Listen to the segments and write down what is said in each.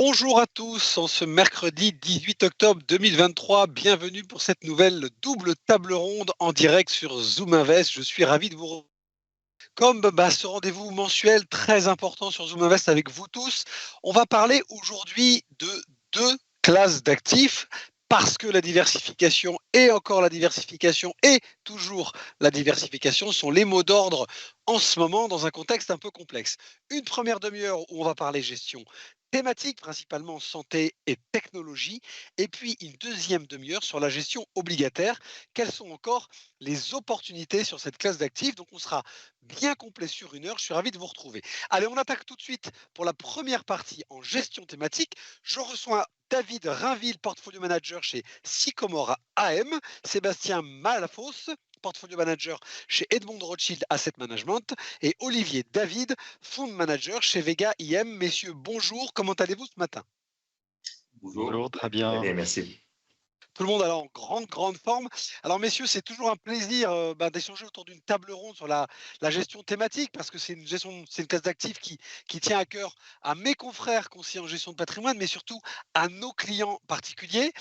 Bonjour à tous, en ce mercredi 18 octobre 2023, bienvenue pour cette nouvelle double table ronde en direct sur Zoom Invest. Je suis ravi de vous comme ce rendez-vous mensuel très important sur Zoom Invest avec vous tous. On va parler aujourd'hui de deux classes d'actifs parce que la diversification et encore la diversification et toujours la diversification sont les mots d'ordre en ce moment dans un contexte un peu complexe. Une première demi-heure où on va parler gestion thématique, principalement santé et technologie, et puis une deuxième demi-heure sur la gestion obligataire. Quelles sont encore les opportunités sur cette classe d'actifs? Donc on sera bien complet sur une heure. Je suis ravi de vous retrouver. Allez, on attaque tout de suite pour la première partie en gestion thématique. Je reçois David Rainville, portfolio manager chez Sycomore AM, Sébastien Malafos, portfolio manager chez Edmond Rothschild Asset Management, et Olivier David, fund manager chez Vega IM. Messieurs, bonjour, comment allez-vous ce matin? Bonjour, très Très bien. bien, merci. Tout le monde alors en grande forme. Alors messieurs, c'est toujours un plaisir d'échanger autour d'une table ronde sur la gestion thématique parce que c'est une classe d'actifs qui tient à cœur à mes confrères conseillers en gestion de patrimoine, mais surtout à nos clients particuliers.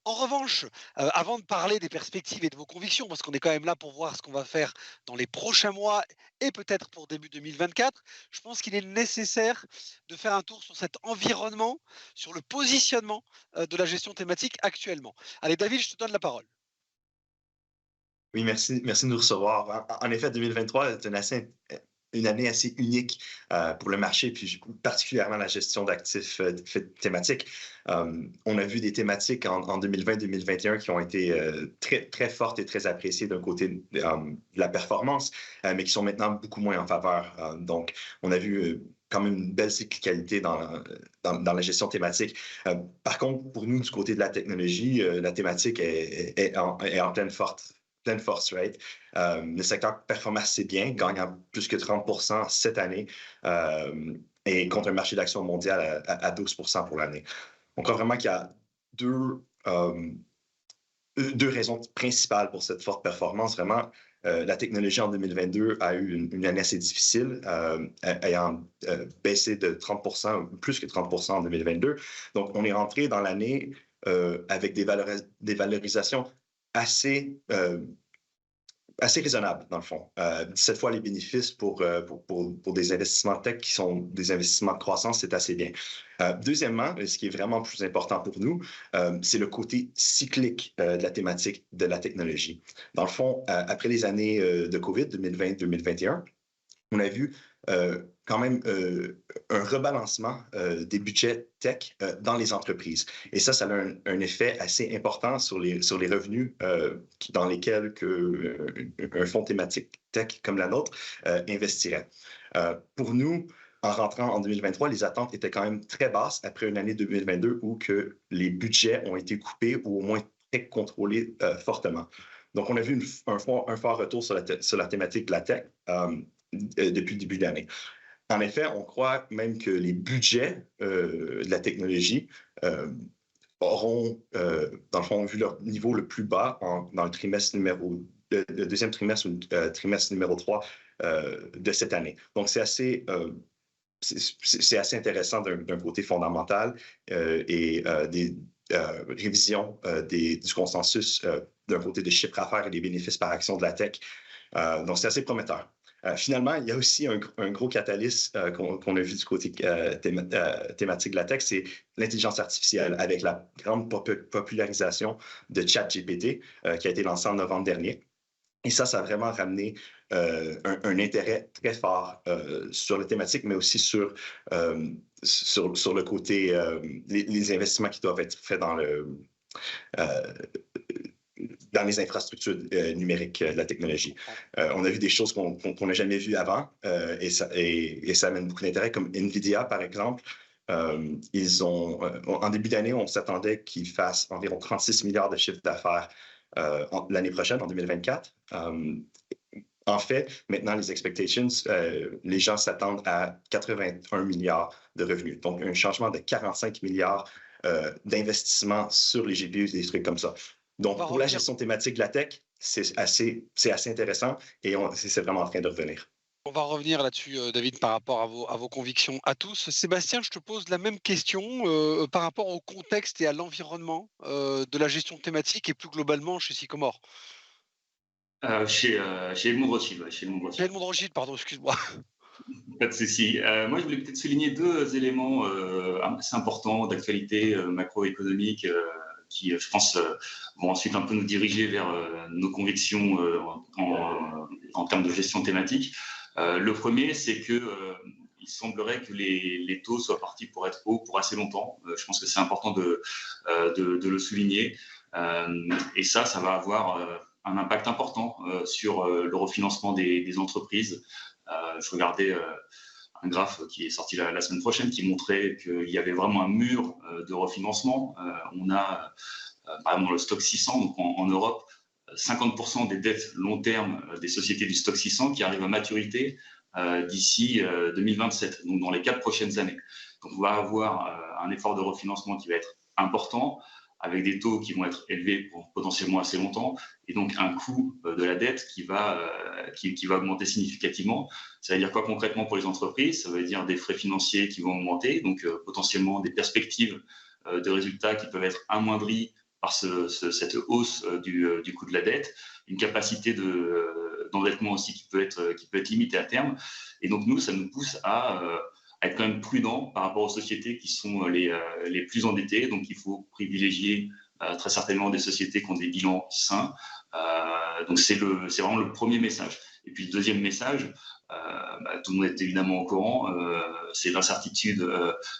En revanche, avant de parler des perspectives et de vos convictions, parce qu'on est quand même là pour voir ce qu'on va faire dans les prochains mois et peut-être pour début 2024, je pense qu'il est nécessaire de faire un tour sur cet environnement, sur le positionnement de la gestion thématique actuellement. Allez, David, je te donne la parole. Oui, merci de nous recevoir. En effet, 2023 est une année assez unique pour le marché, puis particulièrement la gestion d'actifs thématiques. On a vu des thématiques en 2020-2021 qui ont été très, très fortes et très appréciées d'un côté de la performance, mais qui sont maintenant beaucoup moins en faveur. Donc, on a vu quand même une belle cyclicalité dans la gestion thématique. Par contre, pour nous, du côté de la technologie, la thématique est en pleine force, right? Le secteur performe assez bien, gagnant plus que 30% cette année et contre un marché d'action mondial à 12% pour l'année. On croit vraiment qu'il y a euh, deux raisons principales pour cette forte performance. Vraiment, la technologie en 2022 a eu une année assez difficile, ayant baissé de 30%, plus que 30% en 2022. Donc, on est rentré dans l'année avec des valorisations assez raisonnable, dans le fond. 17 fois les bénéfices pour des investissements tech qui sont des investissements de croissance, c'est assez bien. Deuxièmement, ce qui est vraiment plus important pour nous, c'est le côté cyclique de la thématique de la technologie. Dans le fond, après les années de COVID, 2020-2021, on a vu quand même un rebalancement des budgets tech dans les entreprises. Et ça a un effet assez important sur les revenus dans lesquels un fonds thématique tech comme la nôtre investirait. Pour nous, en rentrant en 2023, les attentes étaient quand même très basses après une année 2022 où que les budgets ont été coupés ou au moins très contrôlés fortement. Donc, on a vu un fort retour sur la thématique de la tech depuis le début de l'année. En effet, on croit même que les budgets de la technologie auront, dans le fond, vu leur niveau le plus bas dans le deuxième trimestre ou le trimestre numéro 3 de cette année. Donc, c'est assez intéressant d'un côté fondamental et des révisions du consensus d'un côté de chiffre d'affaires et des bénéfices par action de la tech. Donc, c'est assez prometteur. Finalement, il y a aussi un gros catalyste qu'on a vu du côté thématique de la tech, c'est l'intelligence artificielle avec la grande popularisation de ChatGPT qui a été lancée en novembre dernier. Et ça a vraiment ramené un intérêt très fort sur la thématique, mais aussi sur le côté les investissements qui doivent être faits dans les infrastructures numériques de la technologie. On a vu des choses qu'on n'a jamais vues avant et ça amène beaucoup d'intérêt, comme NVIDIA, par exemple. En début d'année, on s'attendait qu'ils fassent environ 36 milliards de chiffre d'affaires l'année prochaine, en 2024. En fait, maintenant, les expectations, les gens s'attendent à 81 milliards de revenus. Donc, un changement de 45 milliards d'investissement sur les GPU, des trucs comme ça. Donc, pour la gestion thématique de la tech, c'est assez intéressant et c'est vraiment en train de revenir. On va revenir là-dessus, David, par rapport à vos convictions à tous. Sébastien, je te pose la même question, par rapport au contexte et à l'environnement, de la gestion thématique et plus globalement chez Sycomore. Chez Edmond Rothschild, ouais, chez Edmond Chez Rothschild. Edmond Rothschild, pardon, excuse-moi. Pas de souci. Moi, je voulais peut-être souligner 2 éléments assez importants d'actualité macroéconomique qui, je pense, vont ensuite un peu nous diriger vers nos convictions en termes de gestion thématique. Le premier, c'est que il semblerait que les taux soient partis pour être hauts pour assez longtemps. Je pense que c'est important de le souligner. Et ça va avoir un impact important sur le refinancement des entreprises. Je regardais un graphe qui est sorti la semaine prochaine qui montrait qu'il y avait vraiment un mur de refinancement. On a par exemple le stock 600, donc en Europe, 50% des dettes long terme des sociétés du stock 600 qui arrivent à maturité d'ici 2027, donc dans les 4 prochaines années. Donc on va avoir un effort de refinancement qui va être important, avec des taux qui vont être élevés pour potentiellement assez longtemps, et donc un coût de la dette qui va augmenter significativement. Ça veut dire quoi concrètement pour les entreprises? Ça veut dire des frais financiers qui vont augmenter, donc potentiellement des perspectives de résultats qui peuvent être amoindris par cette hausse du coût de la dette, une capacité d'endettement aussi qui peut être limitée à terme. Et donc nous, ça nous pousse à être quand même prudent par rapport aux sociétés qui sont les plus endettées. Donc il faut privilégier très certainement des sociétés qui ont des bilans sains. Donc c'est vraiment le premier message. Et puis le deuxième message, tout le monde est évidemment au courant, c'est l'incertitude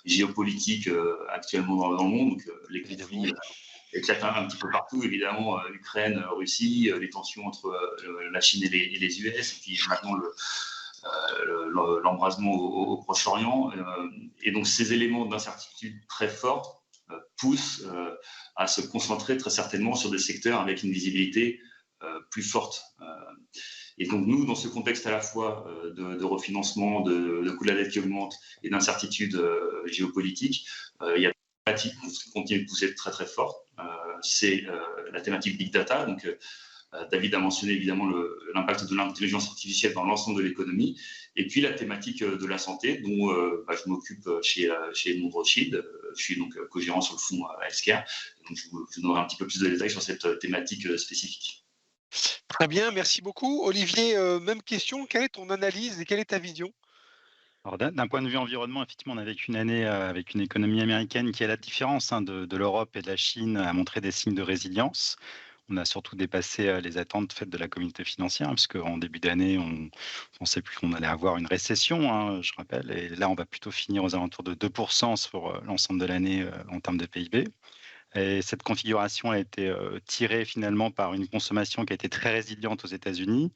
géopolitique actuellement dans le monde. Donc les conflits éclatent un petit peu partout, évidemment, Ukraine, Russie, les tensions entre la Chine et les US, et puis maintenant l'embrasement au Proche-Orient. Et donc ces éléments d'incertitude très forts poussent à se concentrer très certainement sur des secteurs avec une visibilité plus forte. Et donc nous, dans ce contexte à la fois de refinancement, de coût de la dette qui augmente et d'incertitude géopolitique, il y a une thématique qui continue de pousser très très fort. C'est la thématique Big Data. Donc David a mentionné évidemment l'impact de l'intelligence artificielle dans l'ensemble de l'économie. Et puis la thématique de la santé, dont je m'occupe chez Edmond Rothschild. Je suis donc co-gérant sur le fonds Healthcare. Donc je vous donnerai un petit peu plus de détails sur cette thématique spécifique. Très bien, merci beaucoup. Olivier, même question, quelle est ton analyse et quelle est ta vision? Alors d'un point de vue environnement, effectivement, on a vécu une année, avec une économie américaine qui, à la différence, hein, de l'Europe et de la Chine, a montré des signes de résilience. On a surtout dépassé, les attentes faites de la communauté financière, hein, puisqu'en début d'année, on pensait plus qu'on allait avoir une récession, hein, je rappelle, et là, on va plutôt finir aux alentours de 2 sur, l'ensemble de l'année, en termes de PIB. Et cette configuration a été, tirée finalement par une consommation qui a été très résiliente aux États-Unis,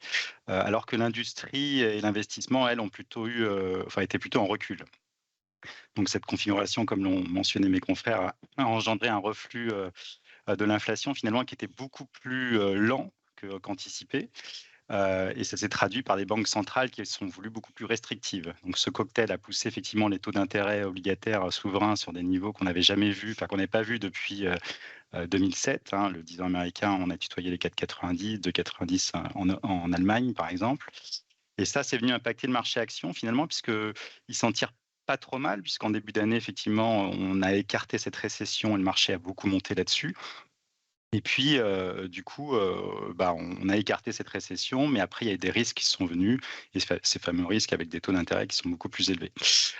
alors que l'industrie et l'investissement, elles, ont plutôt eu, enfin, étaient plutôt en recul. Donc cette configuration, comme l'ont mentionné mes confrères, a engendré un reflux, de l'inflation finalement qui était beaucoup plus, lent qu'anticipé. Et ça s'est traduit par des banques centrales qui sont voulues beaucoup plus restrictives. Donc ce cocktail a poussé effectivement les taux d'intérêt obligataires souverains sur des niveaux qu'on n'avait jamais vus, enfin qu'on n'avait pas vus depuis 2007. Hein. Le 10 ans américain, on a tutoyé les 4,90, 2,90 en Allemagne par exemple. Et ça, c'est venu impacter le marché action finalement, puisqu'il s'en tire pas trop mal, puisqu'en début d'année, effectivement, on a écarté cette récession et le marché a beaucoup monté là-dessus. Et puis, du coup, on a écarté cette récession, mais après il y a eu des risques qui sont venus et ces fameux risques avec des taux d'intérêt qui sont beaucoup plus élevés.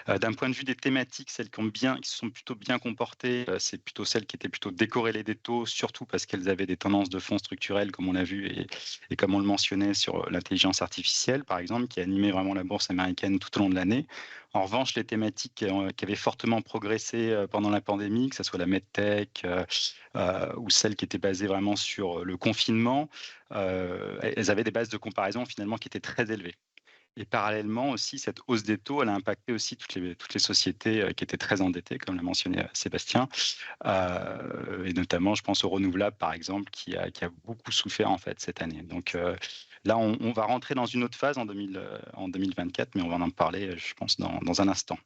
D'un point de vue des thématiques, celles qui se sont plutôt bien comportées, c'est plutôt celles qui étaient plutôt décorrélées des taux, surtout parce qu'elles avaient des tendances de fonds structurels comme on l'a vu et comme on le mentionnait sur, l'intelligence artificielle, par exemple, qui animait vraiment la bourse américaine tout au long de l'année. En revanche, les thématiques, qui avaient fortement progressé, pendant la pandémie, que ça soit la medtech, ou celles qui étaient basées vraiment sur le confinement, elles avaient des bases de comparaison finalement qui étaient très élevées. Et parallèlement aussi, cette hausse des taux, elle a impacté aussi toutes les sociétés, qui étaient très endettées, comme l'a mentionné, Sébastien, et notamment je pense aux renouvelables par exemple qui a beaucoup souffert en fait cette année. Donc, là on va rentrer dans une autre phase en 2024, mais on va en parler, je pense dans un instant.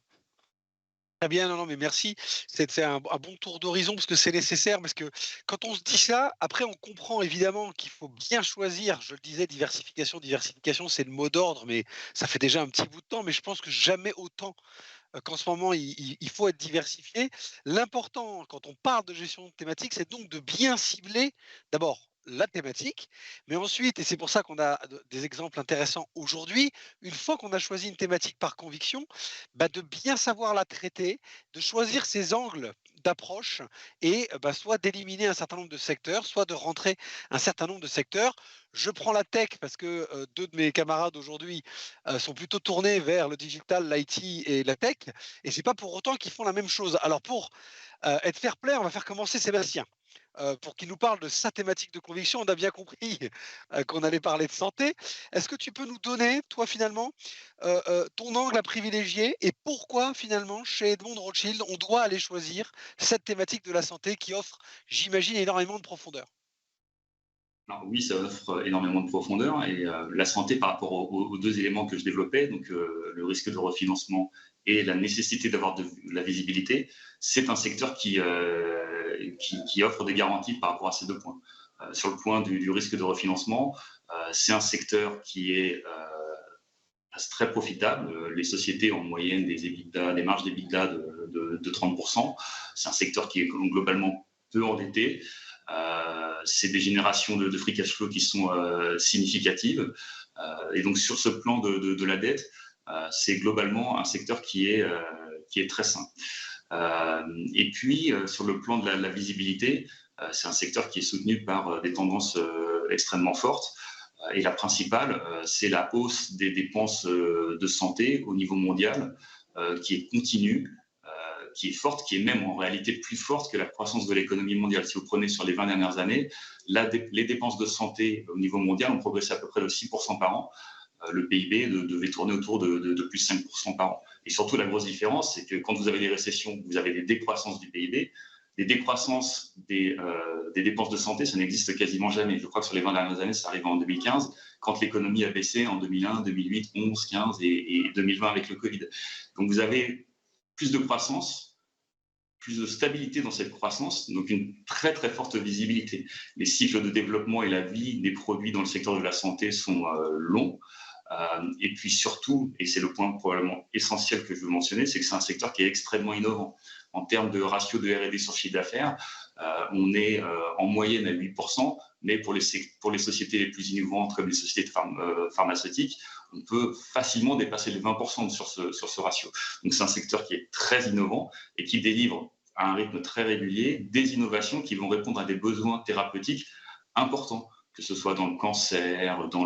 Très bien, non, non, mais merci. C'est un bon tour d'horizon parce que c'est nécessaire, parce que quand on se dit ça, après on comprend évidemment qu'il faut bien choisir. Je le disais, diversification, diversification, c'est le mot d'ordre, mais ça fait déjà un petit bout de temps, mais je pense que jamais autant qu'en ce moment, il faut être diversifié. L'important, quand on parle de gestion thématique, c'est donc de bien cibler d'abord la thématique, mais ensuite, et c'est pour ça qu'on a des exemples intéressants aujourd'hui, une fois qu'on a choisi une thématique par conviction, bah, de bien savoir la traiter, de choisir ses angles d'approche et bah, soit d'éliminer un certain nombre de secteurs, soit de rentrer un certain nombre de secteurs. Je prends la tech parce que deux de mes camarades aujourd'hui sont plutôt tournés vers le digital, l'IT et la tech, et c'est pas pour autant qu'ils font la même chose. Alors pour être fair play, on va faire commencer Sébastien. Pour qu'il nous parle de sa thématique de conviction. On a bien compris qu'on allait parler de santé. Est-ce que tu peux nous donner, toi, finalement, ton angle à privilégier et pourquoi, finalement, chez Edmond de Rothschild, on doit aller choisir cette thématique de la santé qui offre, j'imagine, énormément de profondeur? Alors oui, ça offre énormément de profondeur et la santé par rapport aux deux éléments que je développais, donc le risque de refinancement et la nécessité d'avoir de la visibilité, c'est un secteur qui offre des garanties par rapport à ces deux points. Sur le point du risque de refinancement, c'est un secteur qui est très profitable. Les sociétés ont en moyenne des EBITDA, des marges d'EBITDA de 30%. C'est un secteur qui est globalement peu endetté. C'est des générations de free cash flow qui sont significatives. Et donc, sur ce plan de la dette, c'est globalement un secteur qui est très sain. Et puis, sur le plan de la visibilité, c'est un secteur qui est soutenu par des tendances extrêmement fortes. Et la principale, c'est la hausse des dépenses de santé au niveau mondial, qui est continue, qui est forte, qui est même en réalité plus forte que la croissance de l'économie mondiale. Si vous prenez sur les 20 dernières années, les dépenses de santé au niveau mondial ont progressé à peu près de 6% par an. Le PIB devait tourner autour de plus de 5% par an. Et surtout, la grosse différence, c'est que quand vous avez des récessions, vous avez des décroissances du PIB. Les décroissances des dépenses de santé, ça n'existe quasiment jamais. Je crois que sur les 20 dernières années, ça arrive en 2015, quand l'économie a baissé en 2001, 2008, 11, 15 et 2020 avec le Covid. Donc vous avez plus de croissance, plus de stabilité dans cette croissance, donc une très très forte visibilité. Les cycles de développement et la vie des produits dans le secteur de la santé sont longs. Et puis surtout, et c'est le point probablement essentiel que je veux mentionner, c'est que c'est un secteur qui est extrêmement innovant. En termes de ratio de R&D sur chiffre d'affaires, on est en moyenne à 8%, mais pour les sociétés les plus innovantes comme les sociétés pharmaceutiques, on peut facilement dépasser les 20% sur ce ratio. Donc c'est un secteur qui est très innovant et qui délivre à un rythme très régulier des innovations qui vont répondre à des besoins thérapeutiques importants, que ce soit dans le cancer, dans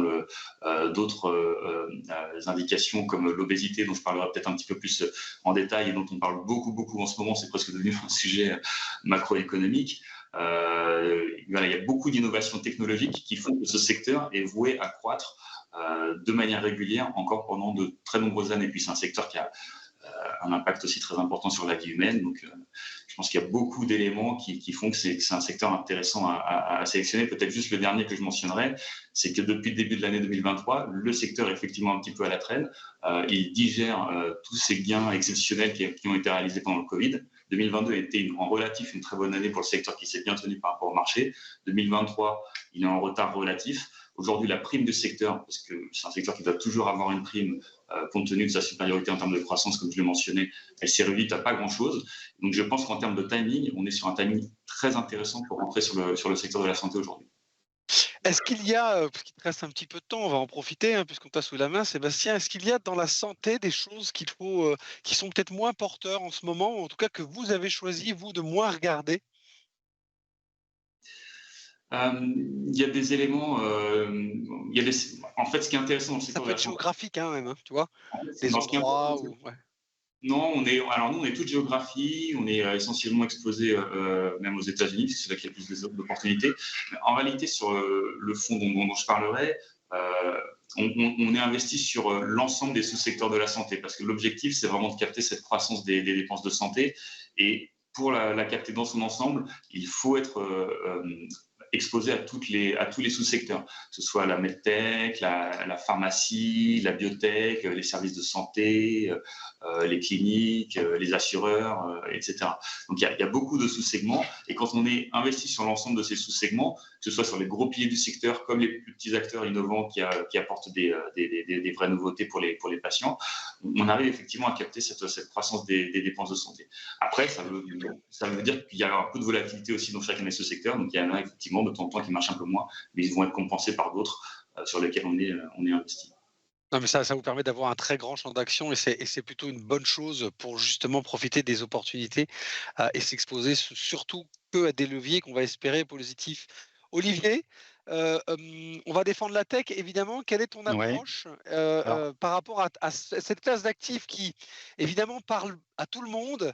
d'autres indications comme l'obésité, dont je parlerai peut-être un petit peu plus en détail et dont on parle beaucoup en ce moment, c'est presque devenu un sujet macroéconomique. Il y a beaucoup d'innovations technologiques qui font que ce secteur est voué à croître de manière régulière encore pendant de très nombreuses années. Puis c'est un secteur qui a un impact aussi très important sur la vie humaine. Donc, je pense qu'il y a beaucoup d'éléments qui font que c'est un secteur intéressant à sélectionner. Peut-être juste le dernier que je mentionnerai, c'est que depuis le début de l'année 2023, le secteur est effectivement un petit peu à la traîne. Il digère tous ces gains exceptionnels qui ont été réalisés pendant le Covid. 2022 a été en relatif une très bonne année pour le secteur qui s'est bien tenu par rapport au marché. 2023, il est en retard relatif. Aujourd'hui, la prime du secteur, parce que c'est un secteur qui doit toujours avoir une prime compte tenu de sa supériorité en termes de croissance, comme je l'ai mentionné, elle s'est réduite à pas grand-chose. Donc je pense qu'en termes de timing, on est sur un timing très intéressant pour rentrer sur le secteur de la santé aujourd'hui. Est-ce qu'il y a, parce qu'il te reste un petit peu de temps, on va en profiter, hein, puisqu'on t'a sous la main, Sébastien, est-ce qu'il y a dans la santé des choses qui sont peut-être moins porteurs en ce moment, ou en tout cas que vous avez choisi, vous, de moins regarder? Il y a des éléments, en fait, ce qui est intéressant dans le Ça secteur peut de la être santé, géographique, hein, même, hein, tu vois? en fait, Des dans ce qui est endroits important, où ouais. non, nous, on est toute géographie, on est essentiellement exposé même aux États-Unis, parce que c'est là qu'il y a plus d'opportunités. Mais en réalité, sur le fond dont je parlerai, on est investi sur l'ensemble des sous-secteurs de la santé, parce que l'objectif, c'est vraiment de capter cette croissance des dépenses de santé. Et pour la capter dans son ensemble, il faut être exposé à tous les sous-secteurs, que ce soit la medtech, la pharmacie, la biotech, les services de santé, les cliniques, les assureurs, etc. Donc, il y a beaucoup de sous-segments. Et quand on est investi sur l'ensemble de ces sous-segments, que ce soit sur les gros piliers du secteur comme les plus petits acteurs innovants qui apportent des vraies nouveautés pour les patients, on arrive effectivement à capter cette croissance des dépenses de santé. Après, ça veut dire qu'il y a un peu de volatilité aussi dans chacun de ce secteur. Donc, il y en a effectivement de temps en temps qui marchent un peu moins, mais ils vont être compensés par d'autres sur lesquels on est investi. Non, mais ça vous permet d'avoir un très grand champ d'action et c'est plutôt une bonne chose pour justement profiter des opportunités et s'exposer surtout que à des leviers qu'on va espérer positifs. Olivier, on va défendre la tech évidemment. Quelle est ton Ouais. approche Alors, par rapport à cette classe d'actifs qui évidemment parle à tout le monde,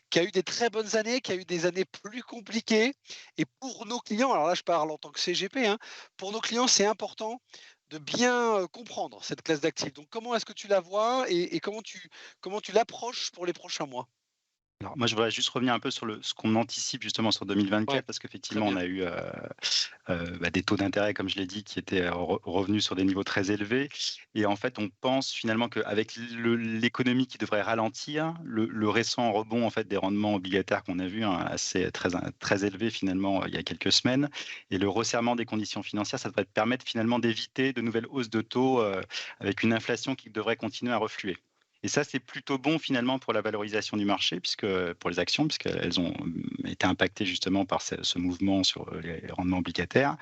qui a eu des très bonnes années, qui a eu des années plus compliquées et pour nos clients, alors là je parle en tant que CGP, hein, pour nos clients c'est important de bien comprendre cette classe d'actifs. Donc, comment est-ce que tu la vois et comment tu l'approches pour les prochains mois? Alors moi, je voudrais juste revenir un peu sur ce qu'on anticipe justement sur Ouais, 2024 parce très qu'effectivement, on bien. a eu des taux d'intérêt, comme je l'ai dit, qui étaient revenus sur des niveaux très élevés. Et en fait, on pense finalement qu'avec l'économie qui devrait ralentir, le récent rebond en fait des rendements obligataires qu'on a vu assez très élevé finalement il y a quelques semaines, et le resserrement des conditions financières, ça devrait permettre finalement d'éviter de nouvelles hausses de taux avec une inflation qui devrait continuer à refluer. Et ça, c'est plutôt bon finalement pour la valorisation du marché, pour les actions, puisqu'elles ont été impactées justement par ce mouvement sur les rendements obligataires.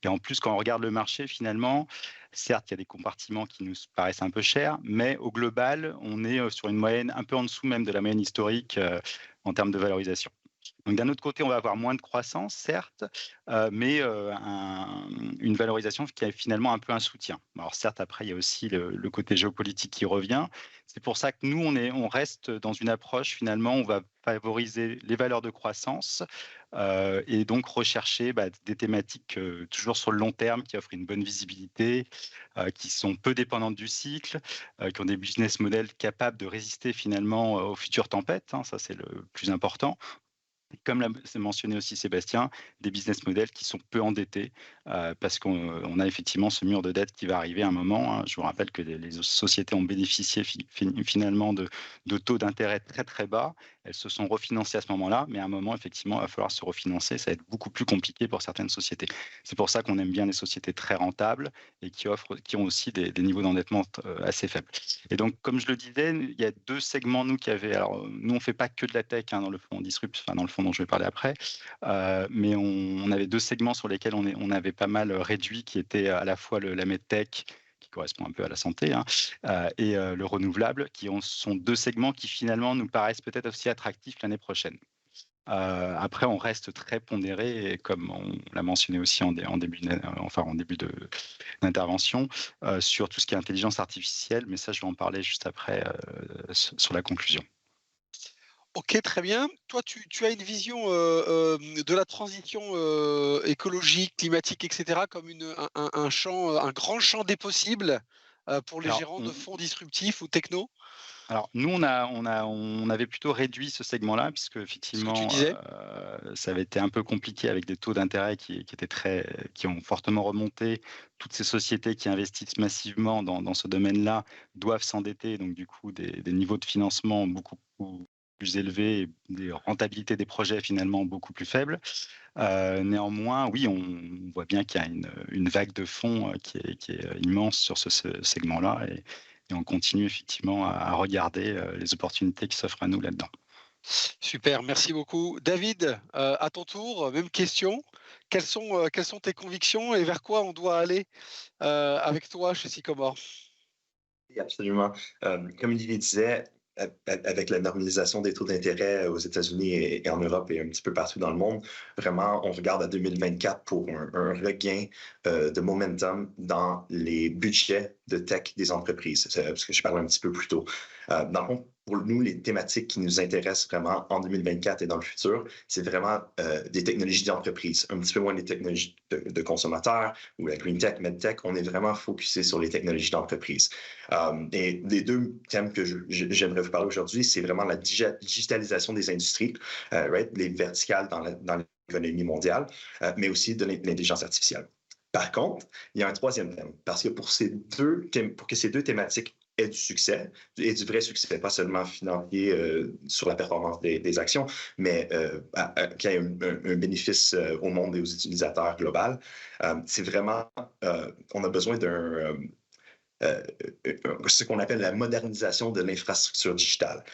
Et en plus, quand on regarde le marché, finalement, certes, il y a des compartiments qui nous paraissent un peu chers, mais au global, on est sur une moyenne un peu en dessous même de la moyenne historique en termes de valorisation. Donc d'un autre côté, on va avoir moins de croissance, certes, mais une valorisation qui est finalement un peu un soutien. Alors certes, après, il y a aussi le côté géopolitique qui revient. C'est pour ça que nous, on reste dans une approche, finalement, on va favoriser les valeurs de croissance et donc rechercher des thématiques toujours sur le long terme qui offrent une bonne visibilité, qui sont peu dépendantes du cycle, qui ont des business models capables de résister finalement aux futures tempêtes, hein, ça c'est le plus important. Comme l'a mentionné aussi Sébastien, des business models qui sont peu endettés, parce qu'on a effectivement ce mur de dette qui va arriver à un moment, hein. Je vous rappelle que les sociétés ont bénéficié finalement de taux d'intérêt très, très bas. Elles se sont refinancées à ce moment-là, mais à un moment, effectivement, il va falloir se refinancer. Ça va être beaucoup plus compliqué pour certaines sociétés. C'est pour ça qu'on aime bien les sociétés très rentables et qui ont aussi des niveaux d'endettement assez faibles. Et donc, comme je le disais, il y a 2 segments, nous, qui avaient alors, nous, on fait pas que de la tech, hein, dans le fonds Disrupt, enfin, dans le fonds dont je vais parler après, mais on avait 2 segments sur lesquels on avait pas mal, réduit, qui étaient à la fois la medtech, qui correspond un peu à la santé, hein, et le renouvelable, sont 2 segments qui, finalement, nous paraissent peut-être aussi attractifs l'année prochaine. Après, on reste très pondéré et comme on l'a mentionné aussi en début d'intervention, sur tout ce qui est intelligence artificielle, mais ça, je vais en parler juste après, sur la conclusion. OK, très bien. Toi, tu as une vision, de la transition, écologique, climatique et cetera comme un champ, un grand champ des possibles, pour les Alors, gérants de on fonds disruptifs ou techno? Alors nous, on avait plutôt réduit ce segment-là puisque Ce que tu effectivement, disais? ça avait été un peu compliqué avec des taux d'intérêt qui ont fortement remonté. Toutes ces sociétés qui investissent massivement dans ce domaine-là doivent s'endetter, donc du coup des niveaux de financement beaucoup plus élevés et des rentabilités des projets finalement beaucoup plus faibles. Néanmoins, oui, on voit bien qu'il y a une vague de fonds, qui est immense sur ce segment-là et on continue effectivement à regarder, les opportunités qui s'offrent à nous là-dedans. Super, merci beaucoup. David, à ton tour, même question. Quelles sont tes convictions et vers quoi on doit aller, avec toi chez Sycomore? Oui, absolument. Comme Olivier disait, avec la normalisation des taux d'intérêt aux États-Unis et en Europe et un petit peu partout dans le monde, vraiment, on regarde à 2024 pour un regain de momentum dans les budgets de tech des entreprises. C'est ce que je parlais un petit peu plus tôt. Dans le fond, pour nous, les thématiques qui nous intéressent vraiment en 2024 et dans le futur, c'est vraiment des technologies d'entreprise, un petit peu moins des technologies de consommateurs ou la green tech, medtech. On est vraiment focusé sur les technologies d'entreprise. Et les deux thèmes que j'aimerais vous parler aujourd'hui, c'est vraiment la digitalisation des industries, right? Les verticales dans l'économie mondiale, mais aussi de l'intelligence artificielle. Par contre, il y a un troisième thème, parce que pour que ces deux thématiques aient du succès, et du vrai succès, pas seulement financier sur la performance des actions, mais qu'il y ait un bénéfice au monde et aux utilisateurs global, c'est vraiment, on a besoin ce qu'on appelle la modernisation de l'infrastructure digitale.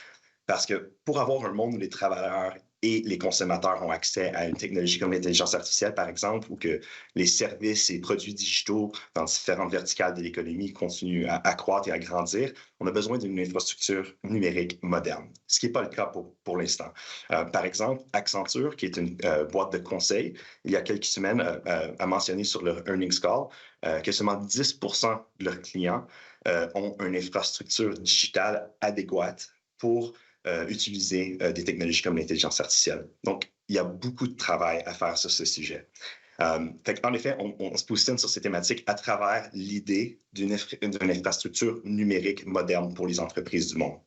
Parce que pour avoir un monde où les travailleurs et les consommateurs ont accès à une technologie comme l'intelligence artificielle, par exemple, ou que les services et produits digitaux dans différentes verticales de l'économie continuent à croître et à grandir, on a besoin d'une infrastructure numérique moderne, ce qui n'est pas le cas pour l'instant. Par exemple, Accenture, qui est une boîte de conseil, il y a quelques semaines, a mentionné sur leur earnings call que seulement 10% de leurs clients ont une infrastructure digitale adéquate pour utiliser des technologies comme l'intelligence artificielle. Donc, il y a beaucoup de travail à faire sur ce sujet. En effet, on se positionne sur ces thématiques à travers l'idée d'une infrastructure numérique moderne pour les entreprises du monde.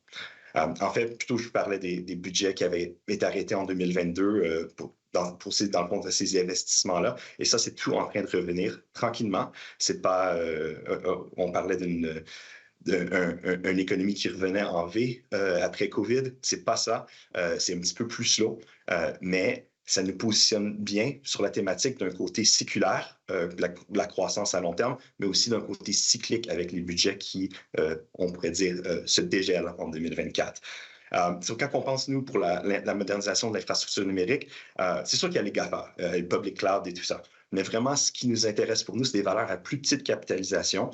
En fait, plutôt, je vous parlais des budgets qui avaient été arrêtés en 2022 dans le fond de ces investissements-là. Et ça, c'est tout en train de revenir tranquillement. C'est pas, on parlait d'une économie qui revenait en V après COVID. C'est pas ça. C'est un petit peu plus slow, mais ça nous positionne bien sur la thématique d'un côté séculaire, de la croissance à long terme, mais aussi d'un côté cyclique avec les budgets qui, on pourrait dire, se dégèlent en 2024. Quand on pense, nous, pour la modernisation de l'infrastructure numérique, c'est sûr qu'il y a les GAFA, le public cloud et tout ça. Mais vraiment, ce qui nous intéresse pour nous, c'est des valeurs à plus petite capitalisation.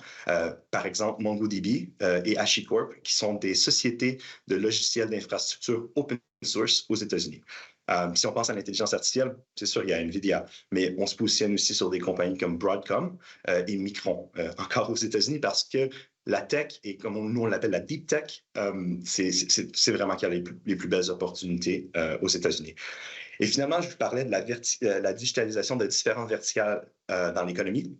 Par exemple, MongoDB et HashiCorp, qui sont des sociétés de logiciels d'infrastructure open source aux États-Unis. Si on pense à l'intelligence artificielle, c'est sûr, il y a NVIDIA, mais on se positionne aussi sur des compagnies comme Broadcom et Micron, encore aux États-Unis, parce que la tech, et comme nous on l'appelle la deep tech, c'est vraiment qu'il y a les plus belles opportunités aux États-Unis. Et finalement, je vous parlais de la digitalisation de différentes verticales dans l'économie.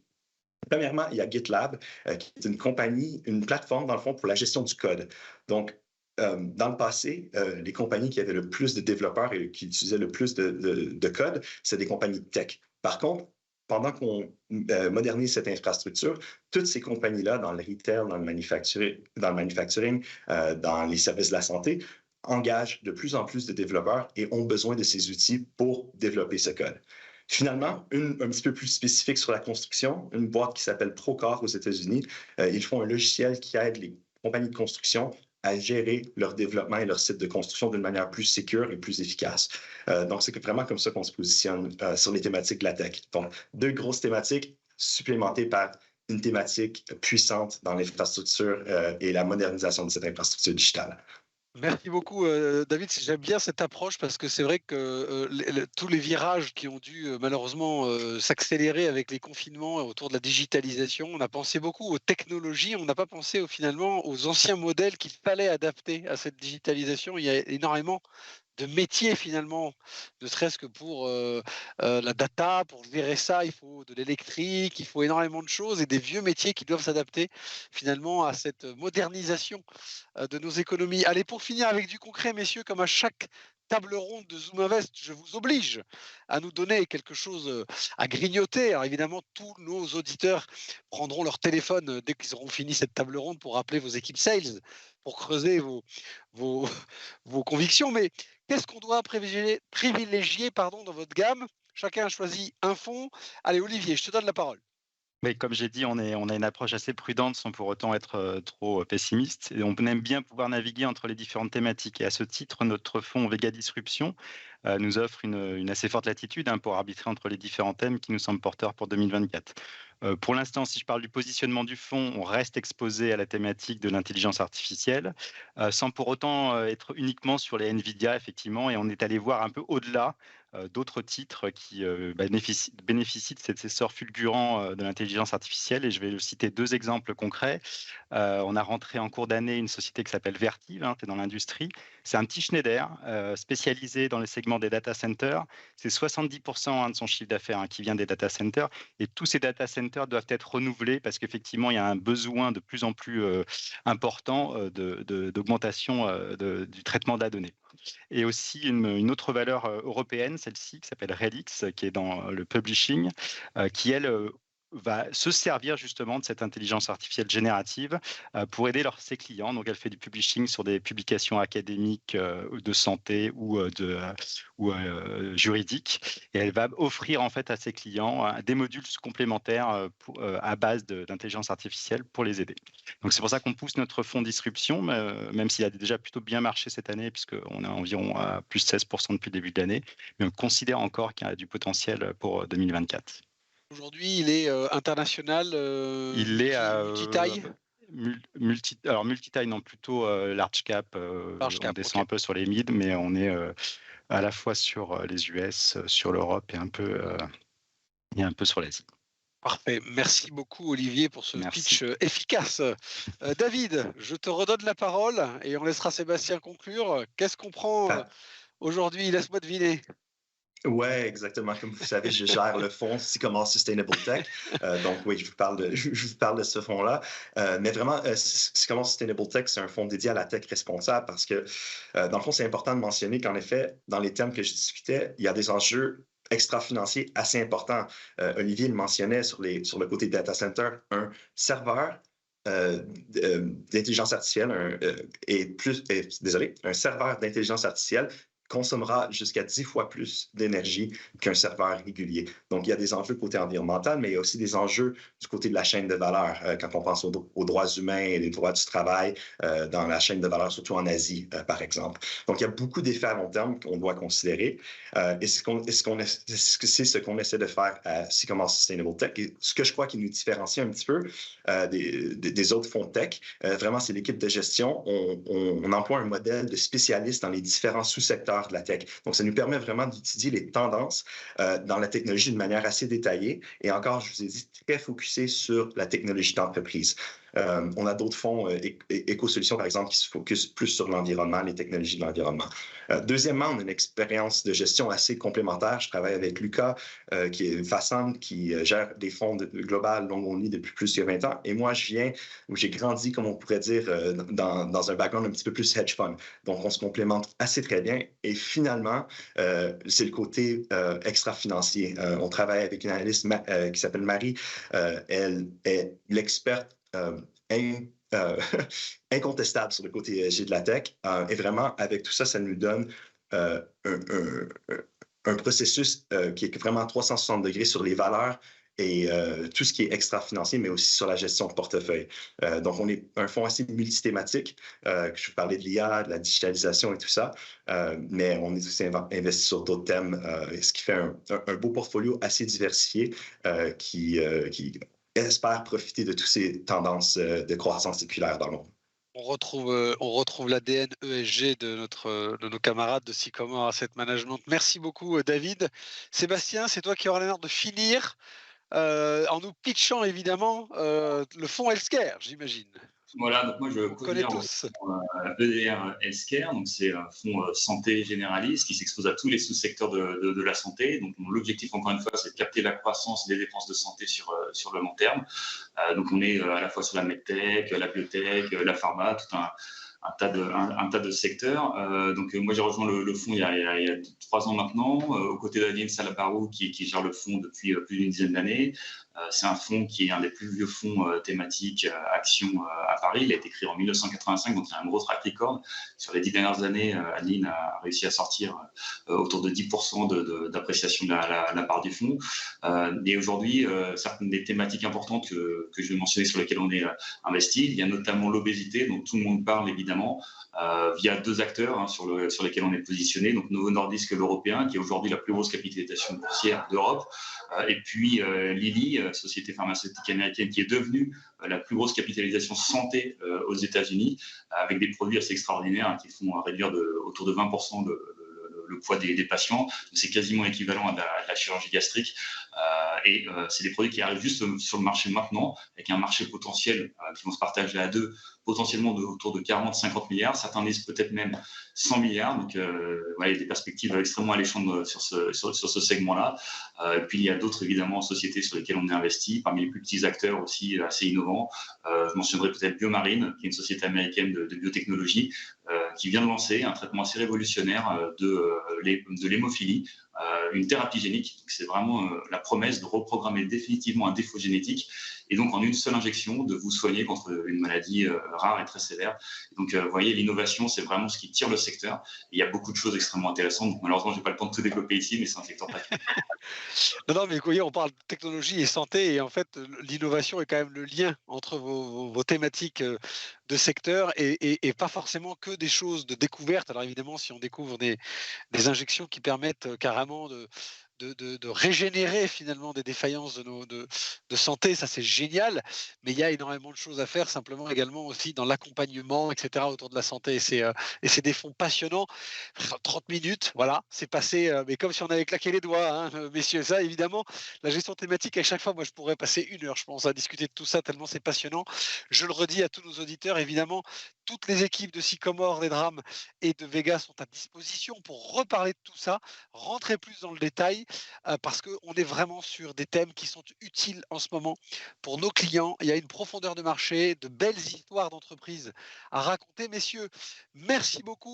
Premièrement, il y a GitLab, qui est une plateforme, dans le fond, pour la gestion du code. Donc, dans le passé, les compagnies qui avaient le plus de développeurs et qui utilisaient le plus de code, c'est des compagnies de tech. Par contre, pendant qu'on modernise cette infrastructure, toutes ces compagnies-là, dans le retail, dans le manufacturing, dans les services de la santé, engagent de plus en plus de développeurs et ont besoin de ces outils pour développer ce code. Finalement, un petit peu plus spécifique sur la construction, une boîte qui s'appelle Procore aux États-Unis, ils font un logiciel qui aide les compagnies de construction à gérer leur développement et leur site de construction d'une manière plus sécure et plus efficace. Donc, c'est vraiment comme ça qu'on se positionne sur les thématiques de la tech. Donc, deux grosses thématiques supplémentées par une thématique puissante dans l'infrastructure et la modernisation de cette infrastructure digitale. Merci beaucoup, David. J'aime bien cette approche parce que c'est vrai que tous les virages qui ont dû malheureusement s'accélérer avec les confinements autour de la digitalisation, on a pensé beaucoup aux technologies, on n'a pas pensé finalement aux anciens modèles qu'il fallait adapter à cette digitalisation. Il y a énormément de métiers finalement, ne serait-ce que pour la data, pour gérer ça, il faut de l'électrique, il faut énormément de choses et des vieux métiers qui doivent s'adapter finalement à cette modernisation de nos économies. Allez, pour finir avec du concret, messieurs, comme à chaque table ronde de Zoom Invest, je vous oblige à nous donner quelque chose à grignoter. Alors évidemment, tous nos auditeurs prendront leur téléphone dès qu'ils auront fini cette table ronde pour appeler vos équipes sales, pour creuser vos, vos convictions. Mais qu'est-ce qu'on doit privilégier dans votre gamme? Chacun a choisi un fonds. Allez, Olivier, je te donne la parole. Oui, comme j'ai dit, on a une approche assez prudente sans pour autant être trop pessimiste. Et on aime bien pouvoir naviguer entre les différentes thématiques. Et à ce titre, notre fonds Vega Disruption nous offre une assez forte latitude pour arbitrer entre les différents thèmes qui nous semblent porteurs pour 2024. Pour l'instant, si je parle du positionnement du fonds, on reste exposé à la thématique de l'intelligence artificielle, sans pour autant être uniquement sur les NVIDIA, effectivement, et on est allé voir un peu au-delà d'autres titres qui bénéficient de cet essor fulgurant de l'intelligence artificielle. Et je vais citer 2 exemples concrets. On a rentré en cours d'année une société qui s'appelle Vertiv, tu es dans l'industrie. C'est un petit Schneider spécialisé dans le segment des data centers. C'est 70% de son chiffre d'affaires qui vient des data centers. Et tous ces data centers doivent être renouvelés parce qu'effectivement, il y a un besoin de plus en plus important d'augmentation du traitement de la donnée. Et aussi une autre valeur européenne, celle-ci, qui s'appelle Relix, qui est dans le publishing, qui, elle, va se servir justement de cette intelligence artificielle générative pour aider ses clients. Donc, elle fait du publishing sur des publications académiques de santé ou juridiques. Et elle va offrir en fait à ses clients des modules complémentaires à base d'intelligence artificielle pour les aider. Donc, c'est pour ça qu'on pousse notre fonds de disruption, même s'il a déjà plutôt bien marché cette année, puisqu'on est environ à plus de 16% depuis le début de l'année. Mais on considère encore qu'il y a du potentiel pour 2024. Aujourd'hui, il est international, Il est multi-taille. Alors multi-taille, non, plutôt large cap. Large cap, on descend un peu sur les mid, mais on est à la fois sur les US, sur l'Europe et un peu sur l'Asie. Parfait. Merci beaucoup, Olivier, pour ce pitch efficace. David, je te redonne la parole et on laissera Sébastien conclure. Qu'est-ce qu'on prend aujourd'hui? Laisse-moi deviner. Ouais, exactement. Comme vous savez, je gère le fonds Sycomore Sustainable Tech. Donc, oui, je vous parle de ce fonds-là. Mais vraiment, Sycomore Sustainable Tech, c'est un fonds dédié à la tech responsable parce que, dans le fond, c'est important de mentionner qu'en effet, dans les thèmes que je discutais, il y a des enjeux extra-financiers assez importants. Olivier le mentionnait sur le côté data center, un serveur d'intelligence artificielle un serveur d'intelligence artificielle consommera jusqu'à 10 fois plus d'énergie qu'un serveur régulier. Donc, il y a des enjeux côté environnemental, mais il y a aussi des enjeux du côté de la chaîne de valeur, quand on pense aux droits humains et les droits du travail dans la chaîne de valeur, surtout en Asie, par exemple. Donc, il y a beaucoup d'effets à long terme qu'on doit considérer. Et c'est ce qu'on essaie de faire à Sycomore Sustainable Tech. Et ce que je crois qui nous différencie un petit peu des autres fonds tech, vraiment, c'est l'équipe de gestion. On emploie un modèle de spécialistes dans les différents sous-secteurs de la tech. Donc, ça nous permet vraiment d'étudier les tendances dans la technologie de manière assez détaillée. Et encore, je vous ai dit, très focusé sur la technologie d'entreprise. On a d'autres fonds, Éco-Solutions, par exemple, qui se focusent plus sur l'environnement, les technologies de l'environnement. Deuxièmement, on a une expérience de gestion assez complémentaire. Je travaille avec Lucas, qui est Fassand, qui gère des fonds global long only depuis plus de 20 ans. Et moi, j'ai grandi, comme on pourrait dire, dans un background un petit peu plus hedge fund. Donc, on se complémente assez très bien. Et finalement, c'est le côté extra-financier. On travaille avec une analyste qui s'appelle Marie. Elle est l'experte incontestable sur le côté ESG de la tech. Et vraiment, avec tout ça, ça nous donne un processus qui est vraiment 360 degrés sur les valeurs et tout ce qui est extra-financier, mais aussi sur la gestion de portefeuille. Donc, on est un fonds assez multithématique. Je vous parlais de l'IA, de la digitalisation et tout ça, mais on est aussi investi sur d'autres thèmes, ce qui fait un beau portfolio assez diversifié qui espère profiter de toutes ces tendances de croissance séculaire dans le monde. On retrouve l'ADN ESG de nos camarades de Sycomore Asset Management. Merci beaucoup, David. Sébastien, c'est toi qui auras l'honneur de finir en nous pitchant évidemment le fonds Healthcare, j'imagine. Voilà, donc moi je connais tous. EDR Healthcare, donc c'est un fonds santé généraliste qui s'expose à tous les sous-secteurs de la santé. Donc l'objectif, encore une fois, c'est de capter la croissance des dépenses de santé sur le long terme. Donc on est à la fois sur la medtech, la biotech, la pharma, tout un tas de secteurs. Donc moi j'ai rejoint le fonds il y a 3 ans maintenant, aux côtés d'Aline Salabarou qui gère le fonds depuis plus d'une dizaine d'années. C'est un fonds qui est un des plus vieux fonds thématiques action à Paris. Il a été créé en 1985, donc il y a un gros track record. Sur les 10 dernières années, Aline a réussi à sortir autour de 10% d'appréciation de la part du fonds. Et aujourd'hui, certaines des thématiques importantes que je vais mentionner sur lesquelles on est investi, il y a notamment l'obésité, dont tout le monde parle évidemment, via 2 acteurs sur lesquels on est positionné, donc Novo Nordisk, l'européen, qui est aujourd'hui la plus grosse capitalisation boursière d'Europe, et puis Lilly, société pharmaceutique américaine, qui est devenue la plus grosse capitalisation santé aux États-Unis, avec des produits assez extraordinaires qui font réduire autour de 20% le poids des patients. C'est quasiment équivalent à de la chirurgie gastrique. C'est des produits qui arrivent juste sur le marché maintenant, avec un marché potentiel qui vont se partager à deux, potentiellement autour de 40-50 milliards. Certains disent peut-être même 100 milliards. Donc, il y a des perspectives extrêmement alléchantes sur ce segment-là. Et puis, il y a d'autres, évidemment, sociétés sur lesquelles on est investi, parmi les plus petits acteurs aussi assez innovants. Je mentionnerai peut-être Biomarine, qui est une société américaine de biotechnologie, qui vient de lancer un traitement assez révolutionnaire de l'hémophilie, une thérapie génique. C'est vraiment la promesse de reprogrammer définitivement un défaut génétique et donc en une seule injection de vous soigner contre une maladie rare et très sévère. Donc vous voyez, l'innovation, c'est vraiment ce qui tire le secteur. Et il y a beaucoup de choses extrêmement intéressantes. Donc, malheureusement, je n'ai pas le temps de tout développer ici, mais c'est un secteur passionnant. Non, mais vous voyez, on parle de technologie et santé, et en fait, l'innovation est quand même le lien entre vos thématiques de secteur et pas forcément que des choses de découverte. Alors évidemment, si on découvre des injections qui permettent carrément de régénérer finalement des défaillances de santé, ça c'est génial, mais il y a énormément de choses à faire simplement également aussi dans l'accompagnement, etc., autour de la santé. Et c'est des fonds passionnants. 30 minutes, voilà, c'est passé, mais comme si on avait claqué les doigts, hein, messieurs. Ça, évidemment, la gestion thématique, à chaque fois, moi je pourrais passer 1 heure, je pense, à discuter de tout ça, tellement c'est passionnant. Je le redis à tous nos auditeurs, évidemment, toutes les équipes de Sycomore, des Drames et de Vega sont à disposition pour reparler de tout ça, rentrer plus dans le détail, parce qu'on est vraiment sur des thèmes qui sont utiles en ce moment pour nos clients. Il y a une profondeur de marché, de belles histoires d'entreprise à raconter. Messieurs, merci beaucoup.